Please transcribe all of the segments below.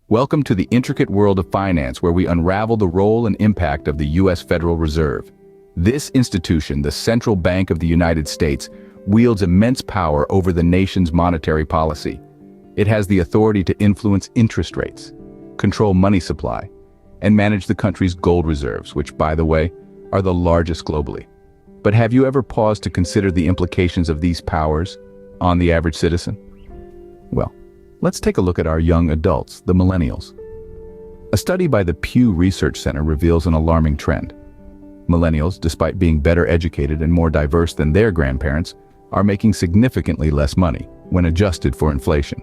Welcome to the intricate world of finance, where we unravel the role and impact of the U.S. Federal Reserve. This institution, the central bank of the United States, wields immense power over the nation's monetary policy. It has the authority to influence interest rates, control money supply, and manage the country's gold reserves, which, by the way, are the largest globally. But have you ever paused to consider the implications of these powers on the average citizen? Well, let's take a look at our young adults, the Millennials. A study by the Pew Research Center reveals an alarming trend. Millennials, despite being better educated and more diverse than their grandparents, are making significantly less money when adjusted for inflation.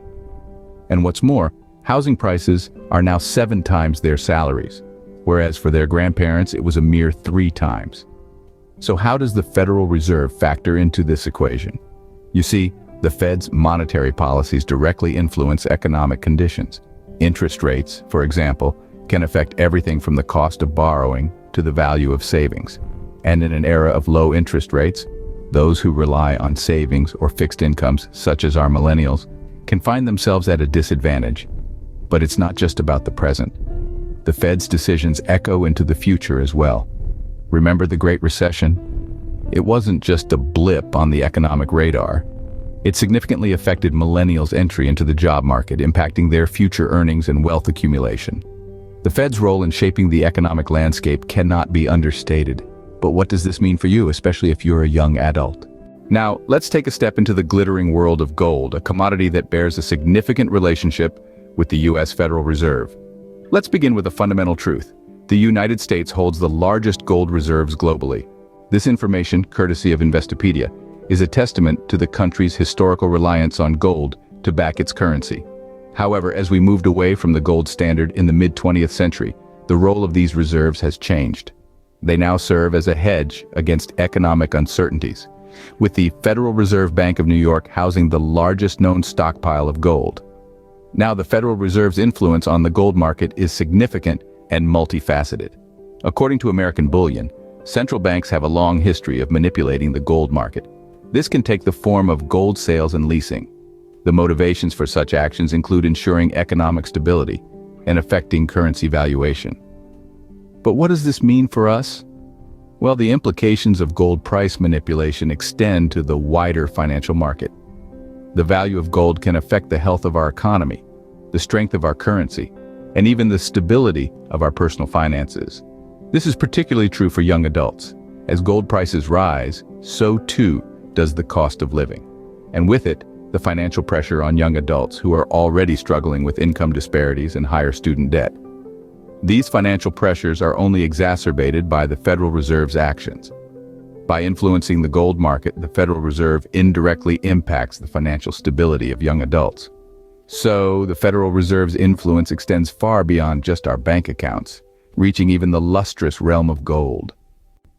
And what's more, housing prices are now 7 times their salaries, whereas for their grandparents it was a mere 3 times. So how does the Federal Reserve factor into this equation? You see, the Fed's monetary policies directly influence economic conditions. Interest rates, for example, can affect everything from the cost of borrowing to the value of savings. And in an era of low interest rates, those who rely on savings or fixed incomes, such as our millennials, can find themselves at a disadvantage. But it's not just about the present. The Fed's decisions echo into the future as well. Remember the Great Recession? It wasn't just a blip on the economic radar. It significantly affected millennials' entry into the job market, impacting their future earnings and wealth accumulation. The Fed's role in shaping the economic landscape cannot be understated. But what does this mean for you, especially if you're a young adult? Now, let's take a step into the glittering world of gold, a commodity that bears a significant relationship with the U.S. Federal Reserve. Let's begin with a fundamental truth. The United States holds the largest gold reserves globally. This information, courtesy of Investopedia, is a testament to the country's historical reliance on gold to back its currency. However, as we moved away from the gold standard in the mid-20th century, the role of these reserves has changed. They now serve as a hedge against economic uncertainties, with the Federal Reserve Bank of New York housing the largest known stockpile of gold. Now, the Federal Reserve's influence on the gold market is significant and multifaceted. According to American Bullion, central banks have a long history of manipulating the gold market. This can take the form of gold sales and leasing. The motivations for such actions include ensuring economic stability and affecting currency valuation. But what does this mean for us? Well, the implications of gold price manipulation extend to the wider financial market. The value of gold can affect the health of our economy, the strength of our currency, and even the stability of our personal finances. This is particularly true for young adults. As gold prices rise, so too does the cost of living. And with it, the financial pressure on young adults who are already struggling with income disparities and higher student debt. These financial pressures are only exacerbated by the Federal Reserve's actions. By influencing the gold market, the Federal Reserve indirectly impacts the financial stability of young adults. So, the Federal Reserve's influence extends far beyond just our bank accounts, reaching even the lustrous realm of gold.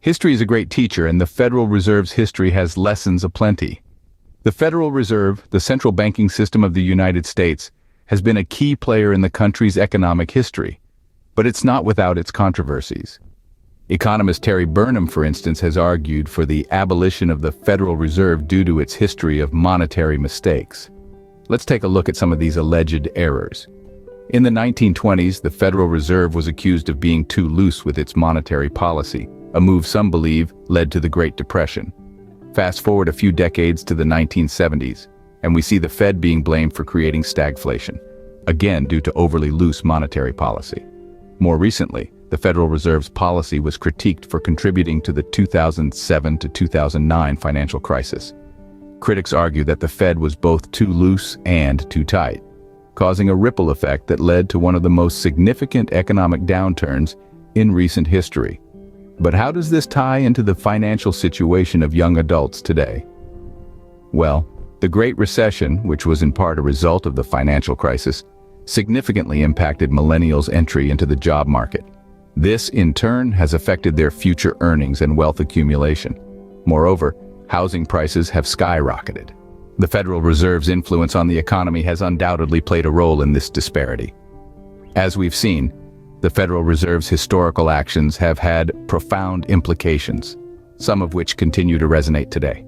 History is a great teacher, and the Federal Reserve's history has lessons aplenty. The Federal Reserve, the central banking system of the United States, has been a key player in the country's economic history. But it's not without its controversies. Economist Terry Burnham, for instance, has argued for the abolition of the Federal Reserve due to its history of monetary mistakes. Let's take a look at some of these alleged errors. In the 1920s, the Federal Reserve was accused of being too loose with its monetary policy, a move some believe led to the Great Depression. Fast forward a few decades to the 1970s, and we see the Fed being blamed for creating stagflation, again due to overly loose monetary policy. More recently, the Federal Reserve's policy was critiqued for contributing to the 2007 to 2009 financial crisis. Critics argue that the Fed was both too loose and too tight, causing a ripple effect that led to one of the most significant economic downturns in recent history. But how does this tie into the financial situation of young adults today? Well, the Great Recession, which was in part a result of the financial crisis, significantly impacted millennials' entry into the job market. This, in turn, has affected their future earnings and wealth accumulation. Moreover, housing prices have skyrocketed. The Federal Reserve's influence on the economy has undoubtedly played a role in this disparity. As we've seen, the Federal Reserve's historical actions have had profound implications, some of which continue to resonate today.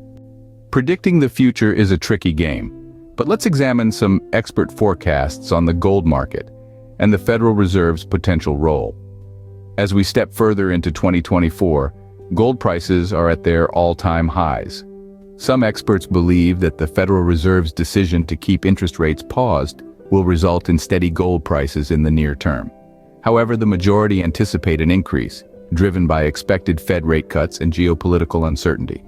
Predicting the future is a tricky game, but let's examine some expert forecasts on the gold market and the Federal Reserve's potential role. As we step further into 2024, gold prices are at their all-time highs. Some experts believe that the Federal Reserve's decision to keep interest rates paused will result in steady gold prices in the near term. However, the majority anticipate an increase, driven by expected Fed rate cuts and geopolitical uncertainty.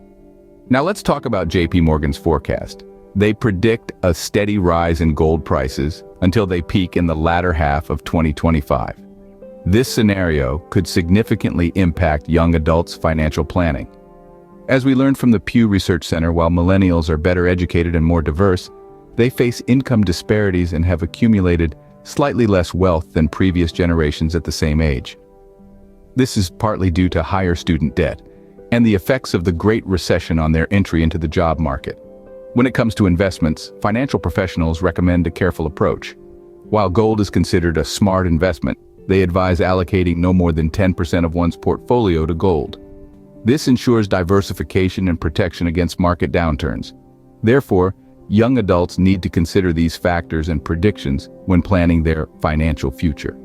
Now let's talk about JP Morgan's forecast. They predict a steady rise in gold prices until they peak in the latter half of 2025. This scenario could significantly impact young adults' financial planning. As we learned from the Pew Research Center, while millennials are better educated and more diverse, they face income disparities and have accumulated slightly less wealth than previous generations at the same age. This is partly due to higher student debt and the effects of the Great Recession on their entry into the job market. When it comes to investments, financial professionals recommend a careful approach. While gold is considered a smart investment, they advise allocating no more than 10% of one's portfolio to gold. This ensures diversification and protection against market downturns. Therefore, young adults need to consider these factors and predictions when planning their financial future.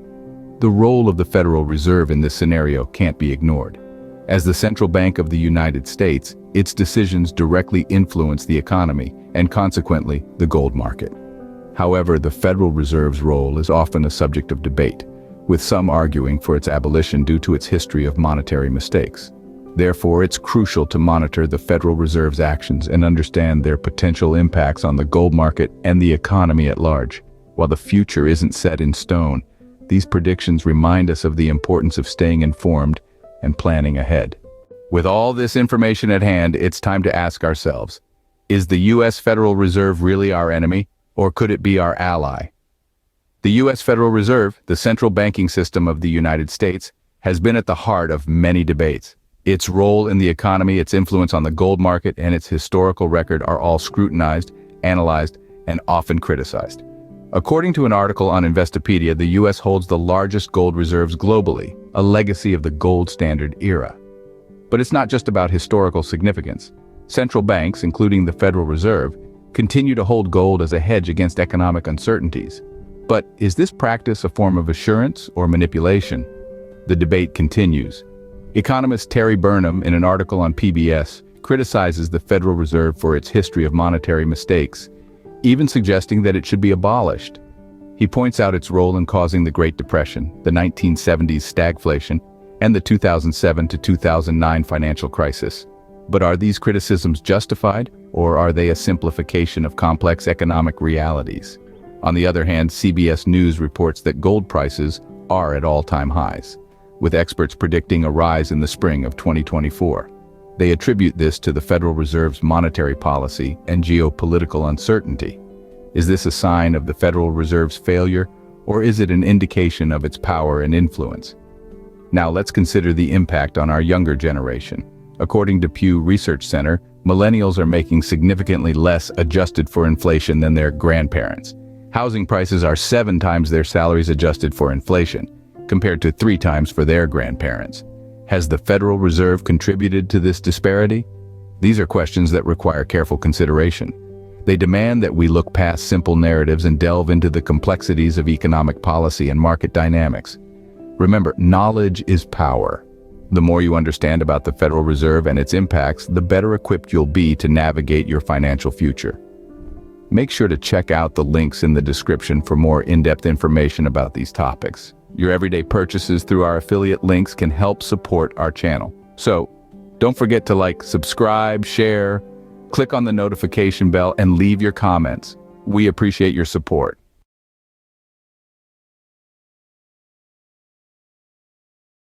The role of the Federal Reserve in this scenario can't be ignored. As the central bank of the United States, its decisions directly influence the economy and consequently the gold market. However, the Federal Reserve's role is often a subject of debate, with some arguing for its abolition due to its history of monetary mistakes. Therefore, it's crucial to monitor the Federal Reserve's actions and understand their potential impacts on the gold market and the economy at large. While the future isn't set in stone, these predictions remind us of the importance of staying informed and planning ahead. With all this information at hand, it's time to ask ourselves, is the U.S. Federal Reserve really our enemy, or could it be our ally? The U.S. Federal Reserve, the central banking system of the United States, has been at the heart of many debates. Its role in the economy, its influence on the gold market, and its historical record are all scrutinized, analyzed, and often criticized. According to an article on Investopedia, the U.S. holds the largest gold reserves globally, a legacy of the gold standard era. But it's not just about historical significance. Central banks, including the Federal Reserve, continue to hold gold as a hedge against economic uncertainties. But is this practice a form of assurance or manipulation? The debate continues. Economist Terry Burnham, in an article on PBS, criticizes the Federal Reserve for its history of monetary mistakes, even suggesting that it should be abolished. He points out its role in causing the Great Depression, the 1970s stagflation, and the 2007 to 2009 financial crisis. But are these criticisms justified, or are they a simplification of complex economic realities? On the other hand, CBS News reports that gold prices are at all-time highs, with experts predicting a rise in the spring of 2024. They attribute this to the Federal Reserve's monetary policy and geopolitical uncertainty. Is this a sign of the Federal Reserve's failure, or is it an indication of its power and influence? Now let's consider the impact on our younger generation. According to Pew Research Center, millennials are making significantly less adjusted for inflation than their grandparents. Housing prices are 7 times their salaries adjusted for inflation, compared to 3 times for their grandparents. Has the Federal Reserve contributed to this disparity? These are questions that require careful consideration. They demand that we look past simple narratives and delve into the complexities of economic policy and market dynamics. Remember, knowledge is power. The more you understand about the Federal Reserve and its impacts, the better equipped you'll be to navigate your financial future. Make sure to check out the links in the description for more in-depth information about these topics. Your everyday purchases through our affiliate links can help support our channel. So, don't forget to like, subscribe, share, click on the notification bell, and leave your comments. We appreciate your support.